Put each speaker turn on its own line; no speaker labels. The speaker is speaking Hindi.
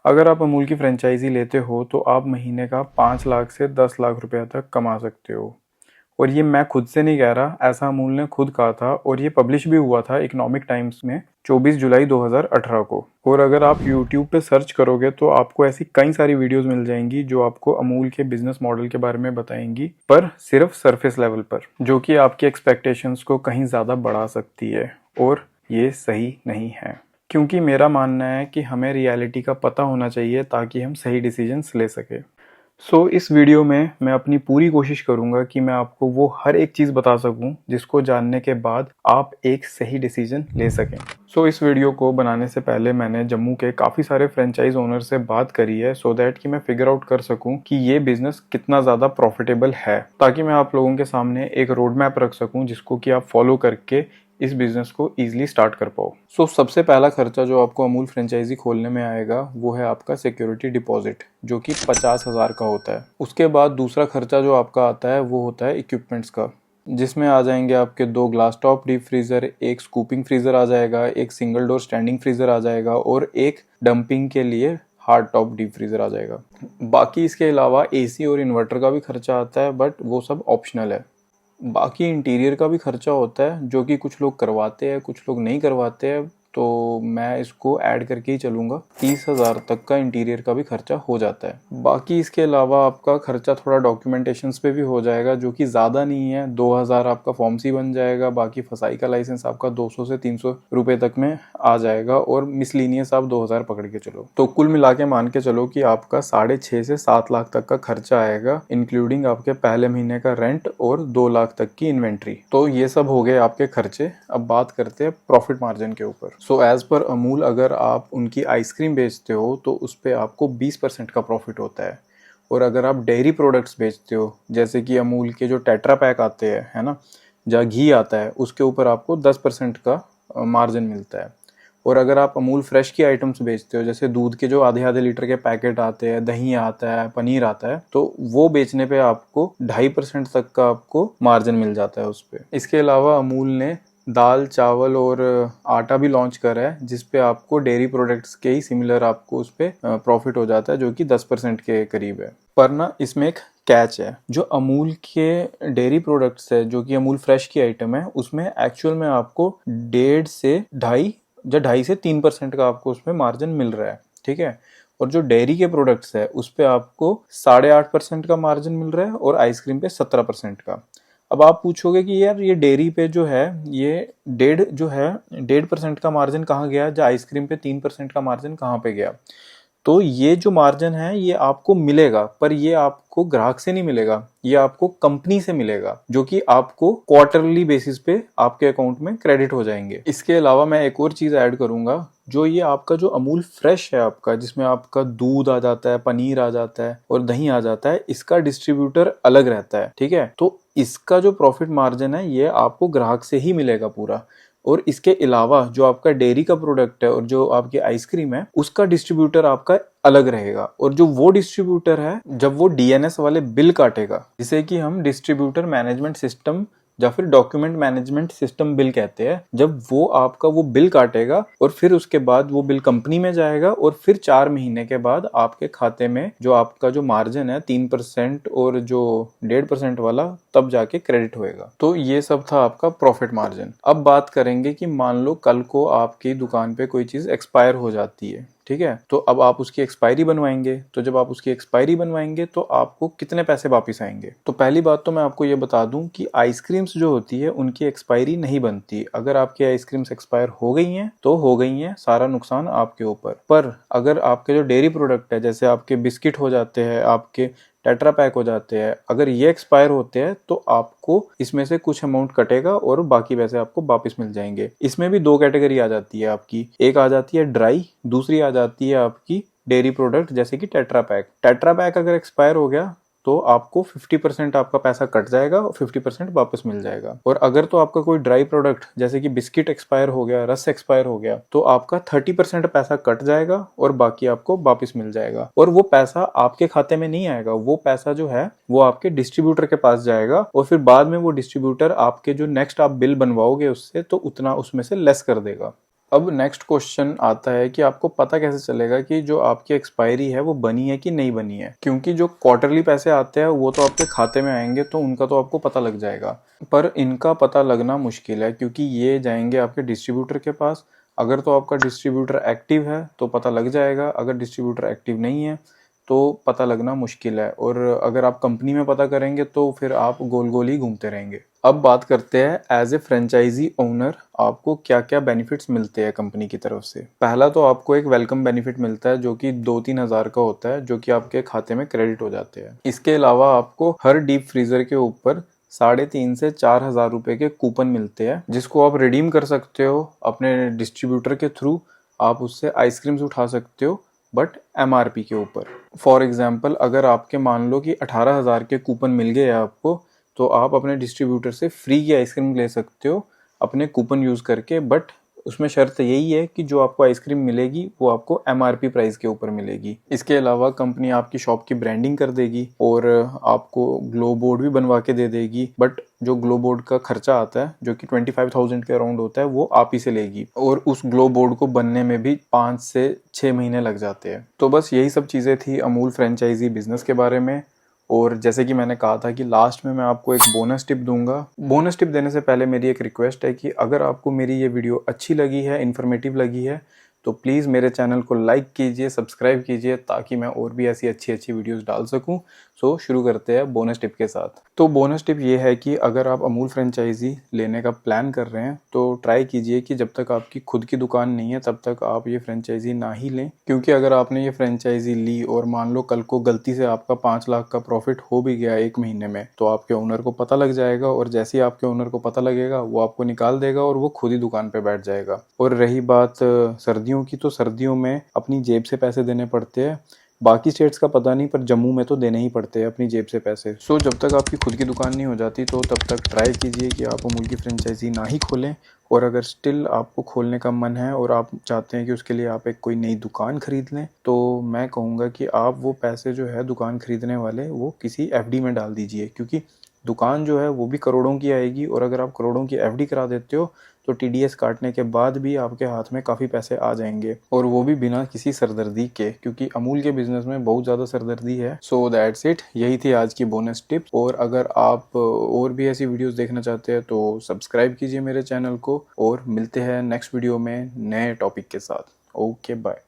अगर आप अमूल की फ्रेंचाइजी लेते हो तो आप महीने का 5 लाख से 10 लाख रुपया तक कमा सकते हो। और ये मैं खुद से नहीं कह रहा, ऐसा अमूल ने खुद कहा था और ये पब्लिश भी हुआ था इकोनॉमिक टाइम्स में 24 जुलाई 2018 को। और अगर आप यूट्यूब पे सर्च करोगे तो आपको ऐसी कई सारी वीडियोस मिल जाएंगी जो आपको अमूल के बिजनेस मॉडल के बारे में बताएंगी, पर सिर्फ सरफेस लेवल पर, जो कि आपकी एक्सपेक्टेशंस को कहीं ज़्यादा बढ़ा सकती है। और ये सही नहीं है, क्योंकि मेरा मानना है कि हमें रियलिटी का पता होना चाहिए ताकि हम सही डिसीजंस ले सके। इस वीडियो में मैं अपनी पूरी कोशिश करूंगा कि मैं आपको वो हर एक चीज़ बता सकूं जिसको जानने के बाद आप एक सही डिसीजन ले सकें। इस वीडियो को बनाने से पहले मैंने जम्मू के काफ़ी सारे फ्रेंचाइज ओनर से बात करी है सो दैट कि मैं फिगर आउट कर सकूं कि ये बिजनेस कितना ज़्यादा प्रॉफिटेबल है, ताकि मैं आप लोगों के सामने एक रोड मैप रख सकूं जिसको कि आप फॉलो करके इस बिजनेस को इजीली स्टार्ट कर पाओ। सबसे पहला खर्चा जो आपको अमूल फ्रेंचाइजी खोलने में आएगा वो है आपका सिक्योरिटी डिपॉजिट, जो कि 50,000 का होता है। उसके बाद दूसरा खर्चा जो आपका आता है वो होता है इक्विपमेंट्स का, जिसमें आ जाएंगे आपके 2 ग्लास टॉप डीप फ्रीजर, एक स्कूपिंग फ्रीजर आ जाएगा, एक सिंगल डोर स्टैंडिंग फ्रीजर आ जाएगा और एक डंपिंग के लिए हार्ड टॉप डीप फ्रीजर आ जाएगा। बाकी इसके अलावा एसी और इन्वर्टर का भी खर्चा आता है, बट वो सब ऑप्शनल है। बाकी इंटीरियर का भी खर्चा होता है जो कि कुछ लोग करवाते हैं, कुछ लोग नहीं करवाते हैं, तो मैं इसको ऐड करके ही चलूँगा। 30,000 तक का इंटीरियर का भी खर्चा हो जाता है। बाकी इसके अलावा आपका खर्चा थोड़ा डॉक्यूमेंटेशंस पे भी हो जाएगा, जो कि ज़्यादा नहीं है। 2,000 आपका फॉर्म सी बन जाएगा। बाकी फसाई का लाइसेंस आपका 200 से 300 रुपये तक में आ जाएगा और मिसलीनियस आप 2,000 पकड़ के चलो। तो कुल मिला के मान के चलो कि आपका 6.5 से 7 लाख तक का खर्चा आएगा, इंक्लूडिंग आपके पहले महीने का रेंट और 2 लाख तक की इन्वेंट्री। तो ये सब हो गए आपके खर्चे। अब बात करते हैं प्रॉफिट मार्जिन के ऊपर। एज पर अमूल अगर आप उनकी आइसक्रीम बेचते हो तो उस पर आपको 20% का प्रॉफिट होता है। और अगर आप डेयरी प्रोडक्ट्स बेचते हो, जैसे कि अमूल के जो टेट्रा पैक आते हैं, है ना, जहाँ घी आता है, उसके ऊपर आपको 10% का मार्जिन मिलता है। और अगर आप अमूल फ्रेश की आइटम्स बेचते हो, जैसे दूध के जो आधे आधे लीटर के पैकेट आते हैं, दही आता है, पनीर आता है, तो वो बेचने पे आपको 2.5% तक का आपको मार्जिन मिल जाता है उस पर। इसके अलावा अमूल ने दाल, चावल और आटा भी लॉन्च करा है, जिस पे आपको डेयरी प्रोडक्ट्स के ही सिमिलर आपको उस पे प्रॉफिट हो जाता है, जो कि 10% के करीब है। पर ना इसमें एक कैच है। जो अमूल के डेयरी प्रोडक्ट्स है, जो कि अमूल फ्रेश की आइटम है, उसमें एक्चुअल में आपको 1.5 से 3% का आपको उसमें मार्जिन मिल रहा है, ठीक है। और जो डेयरी के प्रोडक्ट्स है उस पे आपको 8.5% का मार्जिन मिल रहा है और आइसक्रीम पे 17% का। अब आप पूछोगे कि यार ये डेयरी पे जो है ये 1.5% का मार्जिन कहाँ गया, जो आइसक्रीम पे 3% का मार्जिन कहाँ पे गया। तो ये जो मार्जिन है ये आपको मिलेगा, पर ये आपको ग्राहक से नहीं मिलेगा, ये आपको कंपनी से मिलेगा, जो कि आपको क्वार्टरली बेसिस पे आपके अकाउंट में क्रेडिट हो जाएंगे। इसके अलावा मैं एक और चीज ऐड करूंगा, जो ये आपका जो अमूल फ्रेश है आपका, जिसमें आपका दूध आ जाता है, पनीर आ जाता है और दही आ जाता है, इसका डिस्ट्रीब्यूटर अलग रहता है, ठीक है। तो इसका जो प्रॉफिट मार्जिन है ये आपको ग्राहक से ही मिलेगा पूरा। और इसके अलावा जो आपका डेयरी का प्रोडक्ट है और जो आपकी आइसक्रीम है, उसका डिस्ट्रीब्यूटर आपका अलग रहेगा। और जो वो डिस्ट्रीब्यूटर है, जब वो डीएनएस वाले बिल काटेगा, जिसे कि हम डिस्ट्रीब्यूटर मैनेजमेंट सिस्टम या फिर डॉक्यूमेंट मैनेजमेंट सिस्टम बिल कहते हैं, जब वो आपका वो बिल काटेगा और फिर उसके बाद वो बिल कंपनी में जाएगा और फिर 4 महीने के बाद आपके खाते में जो आपका जो मार्जिन है 3% और जो 1.5% वाला, तब जाके क्रेडिट होएगा। तो ये सब था आपका प्रॉफिट मार्जिन। अब बात करेंगे कि मान लो कल को आपकी दुकान पे कोई चीज एक्सपायर हो जाती है, ठीक है। तो अब आप उसकी एक्सपायरी बनवाएंगे, तो जब आप उसकी एक्सपायरी बनवाएंगे तो आपको कितने पैसे वापस आएंगे। तो पहली बात तो मैं आपको ये बता दूं कि आइसक्रीम्स जो होती है उनकी एक्सपायरी नहीं बनती। अगर आपकी आइसक्रीम्स एक्सपायर हो गई हैं तो हो गई हैं, सारा नुकसान आपके ऊपर। पर अगर आपके जो डेयरी प्रोडक्ट है, जैसे आपके बिस्किट हो जाते हैं, आपके टेट्रा पैक हो जाते हैं, अगर ये एक्सपायर होते हैं तो आपको इसमें से कुछ अमाउंट कटेगा और बाकी पैसे आपको वापस मिल जाएंगे। इसमें भी 2 कैटेगरी आ जाती है आपकी, एक आ जाती है ड्राई, दूसरी आ जाती है आपकी डेयरी प्रोडक्ट, जैसे कि टेट्रा पैक। टेट्रा पैक अगर एक्सपायर हो गया तो आपको 50% आपका पैसा कट जाएगा और 50% वापस मिल जाएगा। और अगर तो आपका कोई ड्राई प्रोडक्ट, जैसे कि बिस्किट एक्सपायर हो गया, रस एक्सपायर हो गया, तो आपका 30% पैसा कट जाएगा और बाकी आपको वापस मिल जाएगा। और वो पैसा आपके खाते में नहीं आएगा, वो पैसा जो है वो आपके डिस्ट्रीब्यूटर के पास जाएगा और फिर बाद में वो डिस्ट्रीब्यूटर आपके जो नेक्स्ट आप बिल बनवाओगे उससे, तो उतना उसमें से लेस कर देगा। अब नेक्स्ट क्वेश्चन आता है कि आपको पता कैसे चलेगा कि जो आपकी एक्सपायरी है वो बनी है कि नहीं बनी है, क्योंकि जो क्वार्टरली पैसे आते हैं वो तो आपके खाते में आएंगे तो उनका तो आपको पता लग जाएगा, पर इनका पता लगना मुश्किल है क्योंकि ये जाएंगे आपके डिस्ट्रीब्यूटर के पास। अगर तो आपका डिस्ट्रीब्यूटर एक्टिव है तो पता लग जाएगा, अगर डिस्ट्रीब्यूटर एक्टिव नहीं है तो पता लगना मुश्किल है, और अगर आप कंपनी में पता करेंगे तो फिर आप गोल गोल ही घूमते रहेंगे। अब बात करते हैं एज ए फ्रेंचाइजी ओनर आपको क्या क्या बेनिफिट्स मिलते हैं कंपनी की तरफ से। पहला तो आपको एक वेलकम बेनिफिट मिलता है जो कि 2-3 हज़ार का होता है, जो कि आपके खाते में क्रेडिट हो जाते हैं। इसके अलावा आपको हर डीप फ्रीजर के ऊपर 3,500 से 4,000 रुपए के कूपन मिलते हैं, जिसको आप रिडीम कर सकते हो अपने डिस्ट्रीब्यूटर के थ्रू। आप उससे आइसक्रीम्स उठा सकते हो बट MRP के ऊपर। फॉर एग्जाम्पल अगर आपके मान लो कि 18,000 के कूपन मिल गए आपको, तो आप अपने डिस्ट्रीब्यूटर से फ्री की आइसक्रीम ले सकते हो अपने कूपन यूज़ करके, बट उसमें शर्त यही है कि जो आपको आइसक्रीम मिलेगी वो आपको MRP प्राइस के ऊपर मिलेगी। इसके अलावा कंपनी आपकी शॉप की ब्रांडिंग कर देगी और आपको ग्लो बोर्ड भी बनवा के दे देगी, बट जो ग्लो बोर्ड का खर्चा आता है जो कि 25,000 के अराउंड होता है वो आप ही से लेगी, और उस ग्लो बोर्ड को बनने में भी 5 से 6 महीने लग जाते हैं। तो बस यही सब चीज़ें थी अमूल फ्रेंचाइजी बिजनेस के बारे में। और जैसे कि मैंने कहा था कि लास्ट में मैं आपको एक बोनस टिप दूंगा। बोनस टिप देने से पहले मेरी एक रिक्वेस्ट है कि अगर आपको मेरी ये वीडियो अच्छी लगी है, इन्फॉर्मेटिव लगी है, तो प्लीज़ मेरे चैनल को लाइक कीजिए, सब्सक्राइब कीजिए, ताकि मैं और भी ऐसी अच्छी अच्छी वीडियोस डाल सकूं। सो शुरू करते हैं बोनस टिप के साथ। तो बोनस टिप ये है कि अगर आप अमूल फ्रेंचाइजी लेने का प्लान कर रहे हैं तो ट्राई कीजिए कि जब तक आपकी खुद की दुकान नहीं है तब तक आप ये फ्रेंचाइजी ना ही लें, क्योंकि अगर आपने ये फ्रेंचाइजी ली और मान लो कल को गलती से आपका 5 लाख का प्रॉफिट हो भी गया 1 महीने में, तो आपके ओनर को पता लग जाएगा, और जैसे ही आपके ओनर को पता लगेगा वो आपको निकाल देगा और वो खुद ही दुकान पे बैठ जाएगा। और रही बात सर्दियों की, तो सर्दियों में अपनी जेब से पैसे देने पड़ते हैं। बाकी स्टेट्स का पता नहीं, पर जम्मू में तो देने ही पड़ते हैं अपनी जेब से पैसे। सो जब तक आपकी खुद की दुकान नहीं हो जाती तो तब तक ट्राई कीजिए कि आप अमूल की फ्रेंचाइजी ना ही खोलें। और अगर स्टिल आपको खोलने का मन है और आप चाहते हैं कि उसके लिए आप एक कोई नई दुकान खरीद लें, तो मैं कहूँगा कि आप वो पैसे जो है दुकान खरीदने वाले वो किसी FD में डाल दीजिए, क्योंकि दुकान जो है वो भी करोड़ों की आएगी, और अगर आप करोड़ों की FD करा देते हो तो TDS काटने के बाद भी आपके हाथ में काफ़ी पैसे आ जाएंगे, और वो भी बिना किसी सरदर्दी के, क्योंकि अमूल के बिजनेस में बहुत ज़्यादा सरदर्दी है। सो दैट्स इट, यही थी आज की बोनस टिप। और अगर आप और भी ऐसी वीडियोस देखना चाहते हैं तो सब्सक्राइब कीजिए मेरे चैनल को, और मिलते हैं नेक्स्ट वीडियो में नए टॉपिक के साथ। Okay bye.